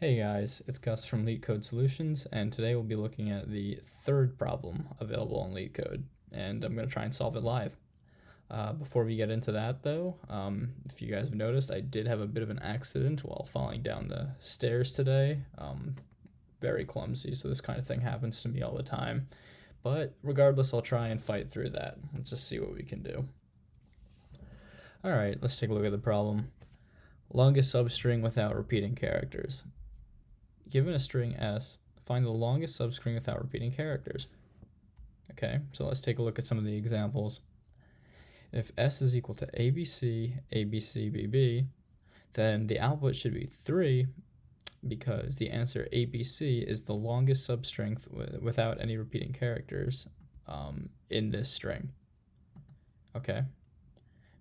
Hey guys, it's Gus from LeetCode Solutions, and today we'll be looking at the third problem available in LeetCode, and I'm going to try and solve it live. Before we get into that though, if you guys have noticed, I did have a bit of an accident while falling down the stairs today. Very clumsy, so this kind of thing happens to me all the time. But regardless, I'll try and fight through that. Let's just see what we can do. Alright, let's take a look at the problem. Longest substring without repeating characters. Given a string s, find the longest substring without repeating characters. Okay, so let's take a look at some of the examples. If s is equal to abc, abc, bb, then the output should be 3 because the answer abc is the longest substring without any repeating characters in this string. Okay.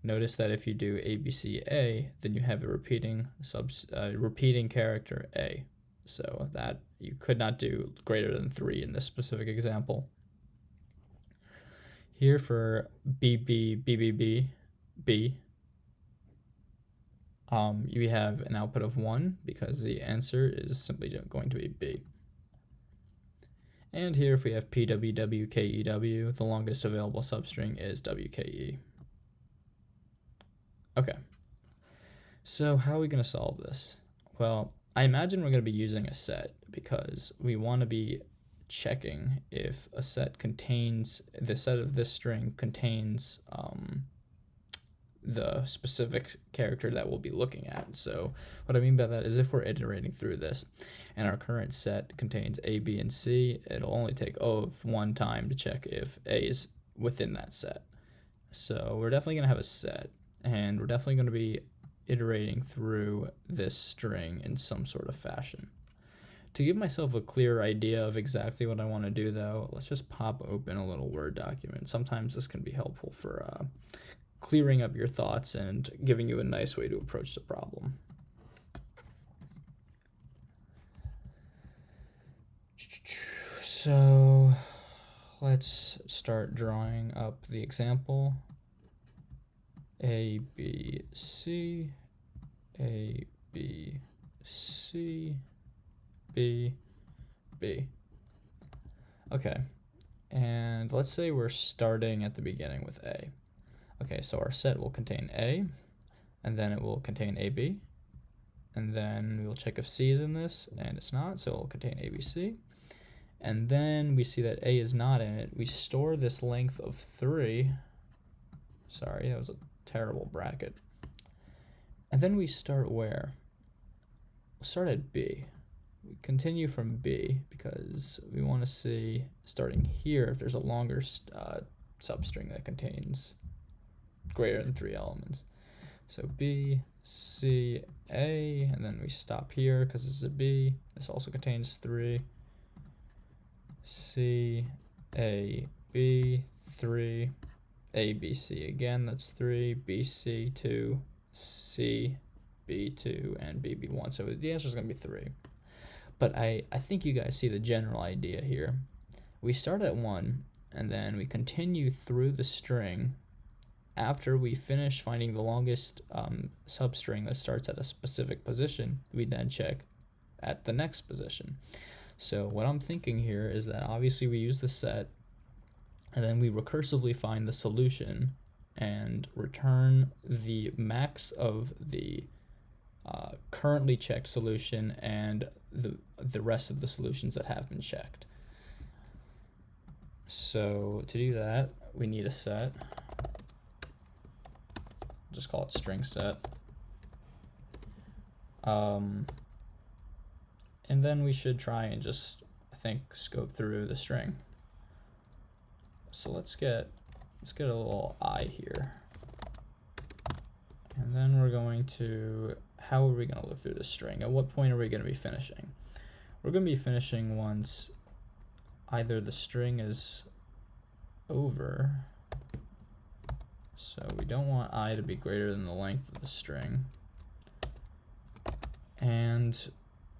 Notice that if you do abca, then you have a repeating character a. So that you could not do greater than 3 in this specific example. Here for BB, BBB, B, you have an output of 1 because the answer is simply going to be B. And here if we have PWW, KEW, the longest available substring is WKE. Okay, so how are we going to solve this? Well, I imagine we're going to be using a set because we want to be checking if a set contains, the set of this string contains the specific character that we'll be looking at. So what I mean by that is if we're iterating through this and our current set contains A, B, and C, it'll only take O of 1 time to check if A is within that set. So we're definitely going to have a set, and we're definitely going to be iterating through this string in some sort of fashion. To give myself a clear idea of exactly what I want to do though, let's just pop open a little Word document. Sometimes this can be helpful for clearing up your thoughts and giving you a nice way to approach the problem. So let's start drawing up the example. A, B, C, A, B, C, B, B. Okay, and let's say we're starting at the beginning with A. Okay, so our set will contain A, and then it will contain AB, and then we'll check if C is in this, and it's not, so it will contain ABC. And then we see that A is not in it. We store this length of 3. Sorry, that was a terrible bracket. And then we start where? We'll start at B. We continue from B because we want to see, starting here, if there's a longer substring that contains greater than 3 elements. So B, C, A, and then we stop here because this is a B. This also contains 3. C, A, B, 3. A, B, C again, that's 3, B, C, 2, C, B, 2, and B, B, 1. So the answer is going to be 3. But I think you guys see the general idea here. We start at 1, and then we continue through the string. After we finish finding the longest substring that starts at a specific position, we then check at the next position. So what I'm thinking here is that obviously we use the set, and then we recursively find the solution and return the max of the currently checked solution and the rest of the solutions that have been checked. So to do that, we need a set. Just call it string set. And then we should try and just, I think, scope through the string. So let's get a little I here. And then we're going to, how are we going to look through the string? At what point are we going to be finishing? We're going to be finishing once either the string is over, so we don't want I to be greater than the length of the string, and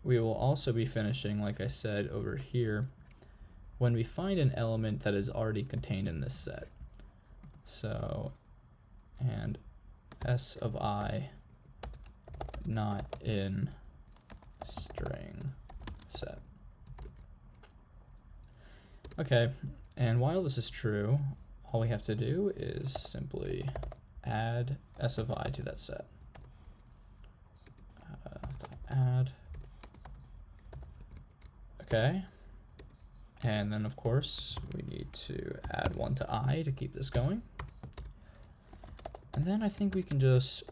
we will also be finishing, like I said, over here when we find an element that is already contained in this set. So, and S of I not in string. set. Okay, and while this is true, all we have to do is simply add s of I to that set. Add. Okay. And then of course we need to add 1 to I to keep this going. And then I think we can just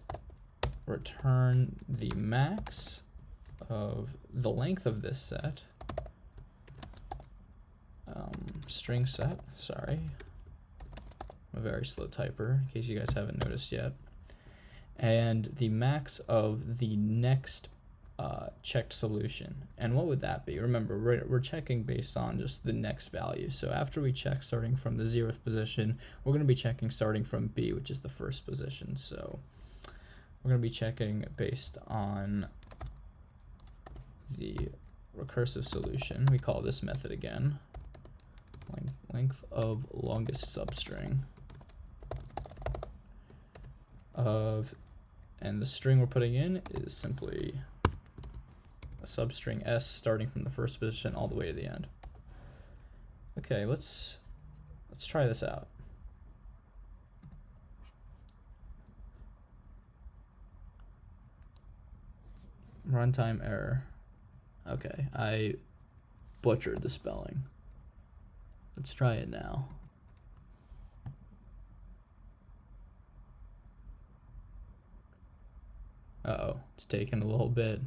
return the max of the length of this set. String set, sorry. I'm a very slow typer, in case you guys haven't noticed yet. And the max of the next checked solution. And what would that be? Remember, we're checking based on just the next value. So after we check starting from the 0th position, we're going to be checking starting from B, which is the first position. So we're going to be checking based on the recursive solution. We call this method again length of longest substring of, and the string we're putting in is simply a substring s starting from the first position all the way to the end. Okay, let's try this out. Runtime error. Okay, I butchered the spelling. Let's try it now. Uh-oh, it's taking a little bit.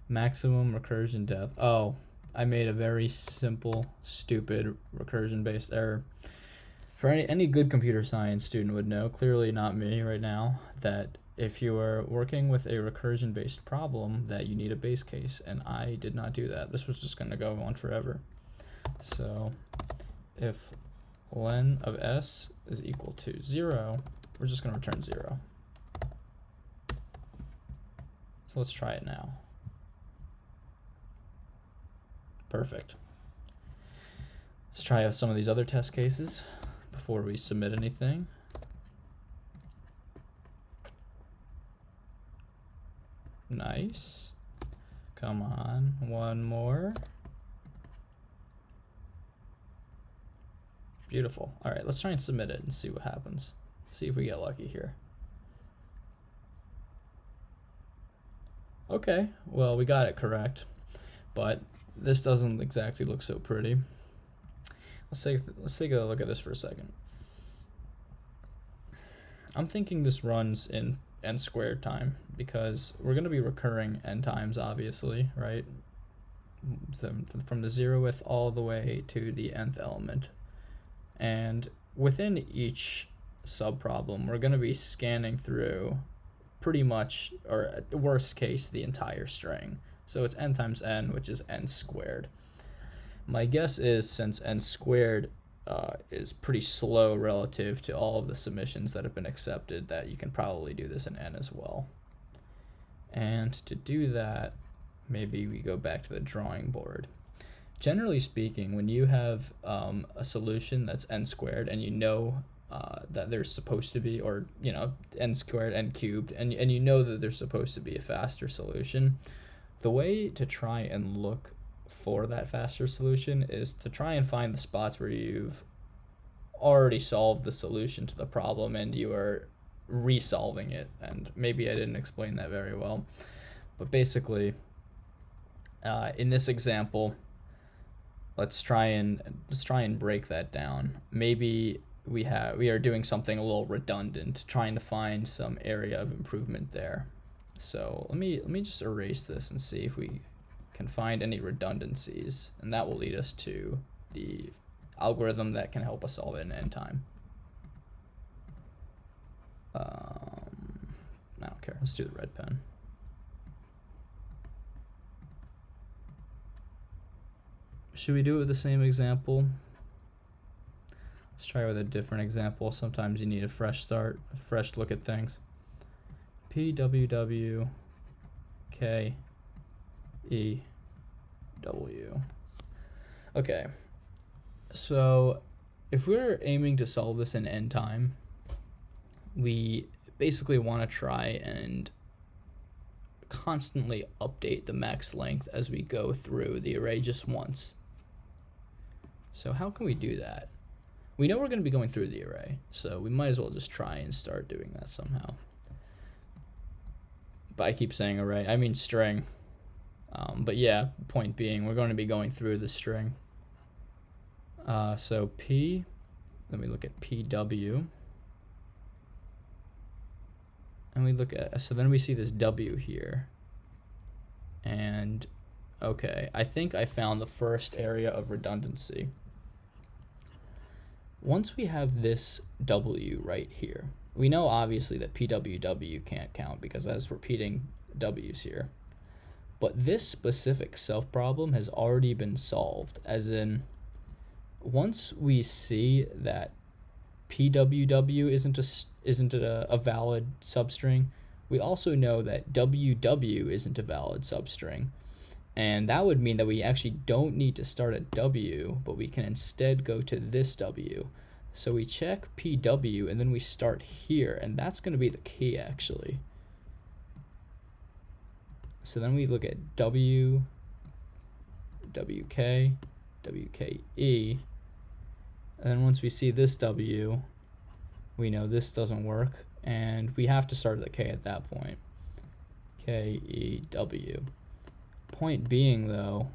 Maximum recursion depth. Oh, I made a very simple, stupid recursion-based error. For any good computer science student would know, clearly not me right now, that if you are working with a recursion-based problem, that you need a base case, and I did not do that. This was just going to go on forever. So if len of s is equal to 0, we're just going to return 0. So let's try it now. Perfect. Let's try out some of these other test cases before we submit anything. Nice. Come on, one more. Beautiful. All right, let's try and submit it and see what happens. See if we get lucky here. Okay, well, we got it correct, but this doesn't exactly look so pretty. Let's take a look at this for a second. I'm thinking this runs in n squared time because we're going to be recurring n times, obviously, right? From the 0th all the way to the nth element. And within each subproblem, we're going to be scanning through pretty much, or at the worst case, the entire string. So it's n times n, which is n squared. My guess is, since n squared is pretty slow relative to all of the submissions that have been accepted, that you can probably do this in n as well. And to do that, maybe we go back to the drawing board. Generally speaking, when you have a solution that's n squared and you know that there's supposed to be, or n squared, n cubed, and you know that there's supposed to be a faster solution, the way to try and look for that faster solution is to try and find the spots where you've already solved the solution to the problem and you are resolving it. And maybe I didn't explain that very well, but basically in this example, let's try and break that down. Maybe we are doing something a little redundant, trying to find some area of improvement there. So let me just erase this and see if we can find any redundancies, and that will lead us to the algorithm that can help us solve it in n time. I don't care. Let's do the red pen. Should we do it with the same example? Let's try with a different example. Sometimes you need a fresh start, a fresh look at things. PWW K E W. Okay, so if we're aiming to solve this in n time, we basically want to try and constantly update the max length as we go through the array just once. So how can we do that? We know we're going to be going through the array, so we might as well just try and start doing that somehow. But I keep saying array, I mean string. But yeah, point being, we're going to be going through the string. So P, then we look at PW. And we look at, so then we see this W here. And okay, I think I found the first area of redundancy. Once we have this W right here, we know obviously that PWW can't count because that's repeating W's here. But this specific self problem has already been solved, as in, once we see that PWW isn't a valid substring, we also know that WW isn't a valid substring. And that would mean that we actually don't need to start at W, but we can instead go to this W. So we check PW and then we start here, and that's going to be the key actually. So then we look at W, WK, WKE, and then once we see this W, we know this doesn't work, and we have to start at the K at that point. KEW. Point being though,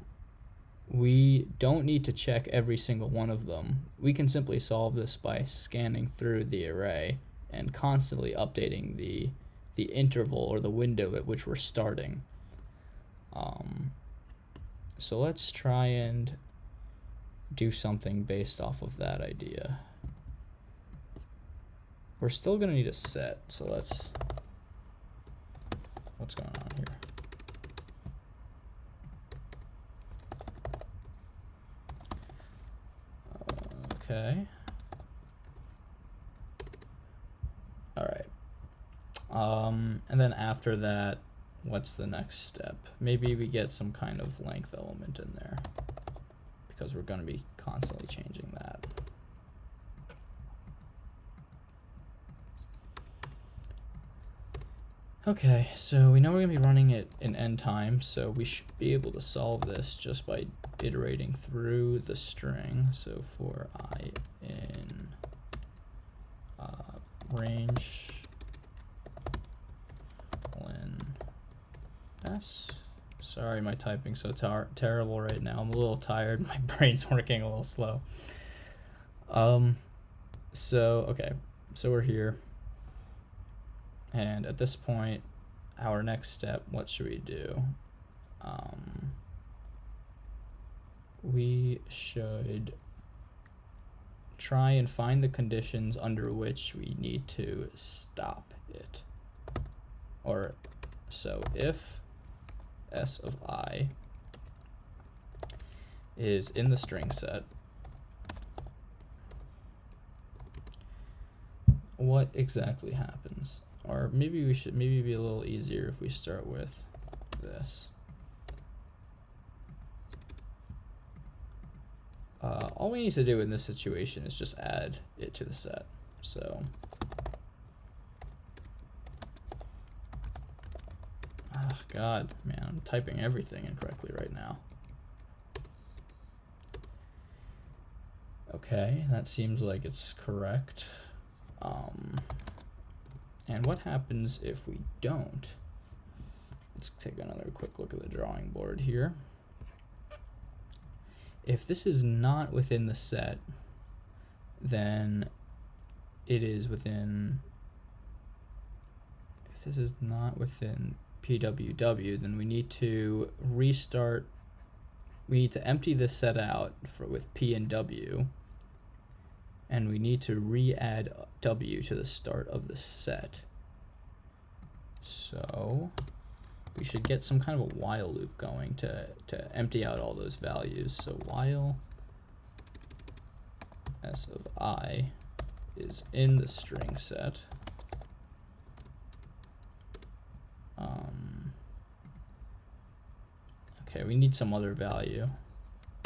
we don't need to check every single one of them. We can simply solve this by scanning through the array and constantly updating the interval or the window at which we're starting. So let's try and do something based off of that idea. We're still going to need a set, so what's going on here? Okay. All right. And then after that, what's the next step? Maybe we get some kind of length element in there because we're going to be constantly changing that. Okay, so we know we're going to be running it in n times, so we should be able to solve this just by iterating through the string. So for I in range len s. Sorry, my typing's so terrible right now. I'm a little tired. My brain's working a little slow. Okay, so we're here. And at this point, our next step, what should we do? We should try and find the conditions under which we need to stop it. Or, so if s of I is in the string set, what exactly happens? Or maybe we should be a little easier if we start with this. All we need to do in this situation is just add it to the set. So God, man, I'm typing everything incorrectly right now. Okay, that seems like it's correct. And what happens if we don't? Let's take another quick look at the drawing board here. If this is not within the set, then it is within, if this is not within PWW, then we need to restart, we need to empty this set out with P and W, and we need to re-add W to the start of the set. So we should get some kind of a while loop going to empty out all those values. So while s of I is in the string set, okay, we need some other value.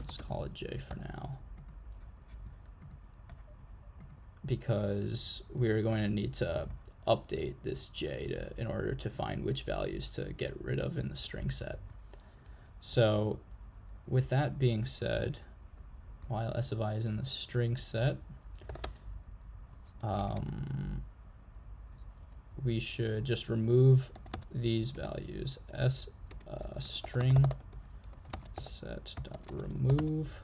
Let's call it J for now, because we're going to need to update this j in order to find which values to get rid of in the string set. So with that being said, while s of I is in the string set, we should just remove these values. String set dot remove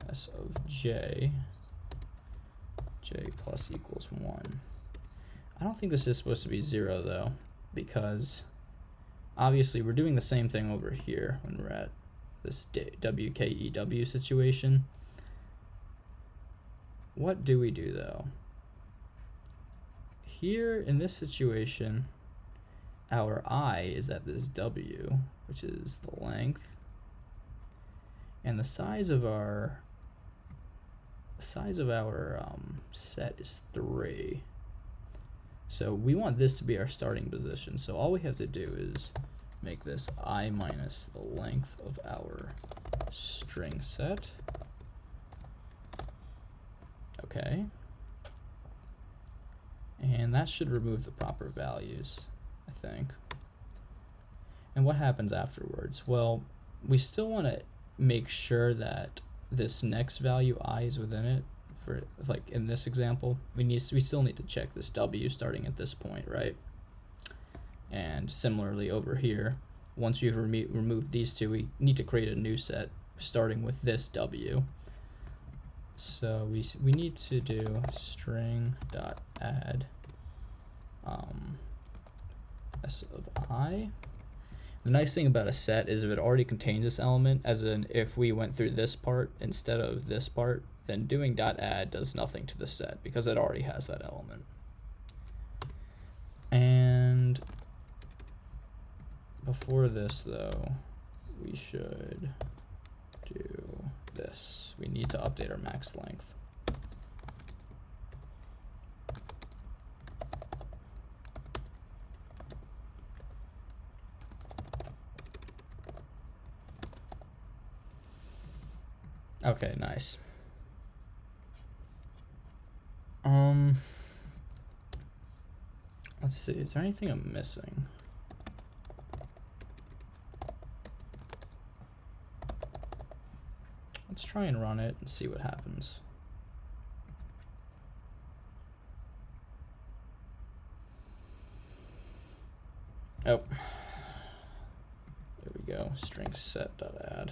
s of j plus equals 1. I don't think this is supposed to be 0 though, because obviously we're doing the same thing over here when we're at this WKEW situation. What do we do though? Here in this situation, our I is at this W, which is the length, and the size of our set is 3. So we want this to be our starting position. So all we have to do is make this I minus the length of our string set. Okay. And that should remove the proper values, I think. And what happens afterwards? Well, we still want to make sure that this next value I is within it. For like in this example, we still need to check this W starting at this point, right? And similarly over here, once we've removed these two, we need to create a new set starting with this W. So we need to do string.add s of I. The nice thing about a set is if it already contains this element, as in if we went through this part instead of this part, then doing .add does nothing to the set because it already has that element. And before this though, we should do this. We need to update our max length. Okay, nice. Let's see, is there anything I'm missing? Let's try and run it and see what happens. Oh, there we go, string set.add.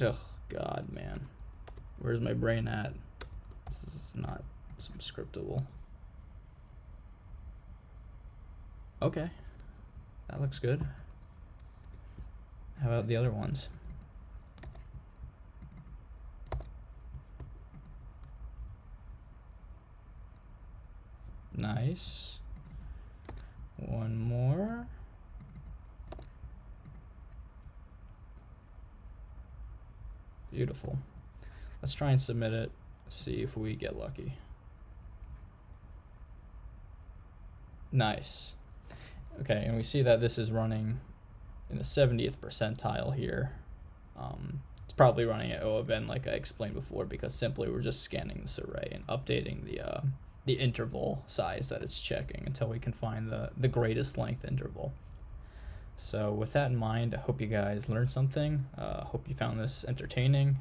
Oh God, man. Where's my brain at? This is not subscriptable. Okay, that looks good. How about the other ones? Nice. One more. Beautiful. Let's try and submit it, see if we get lucky. Nice. Okay, and we see that this is running in the 70th percentile here. It's probably running at O of n like I explained before, because simply we're just scanning this array and updating the interval size that it's checking until we can find the greatest length interval. So with that in mind, I hope you guys learned something. Hope you found this entertaining.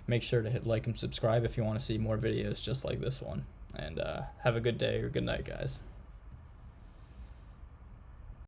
Make sure to hit like and subscribe if you want to see more videos just like this one. And have a good day or good night, guys.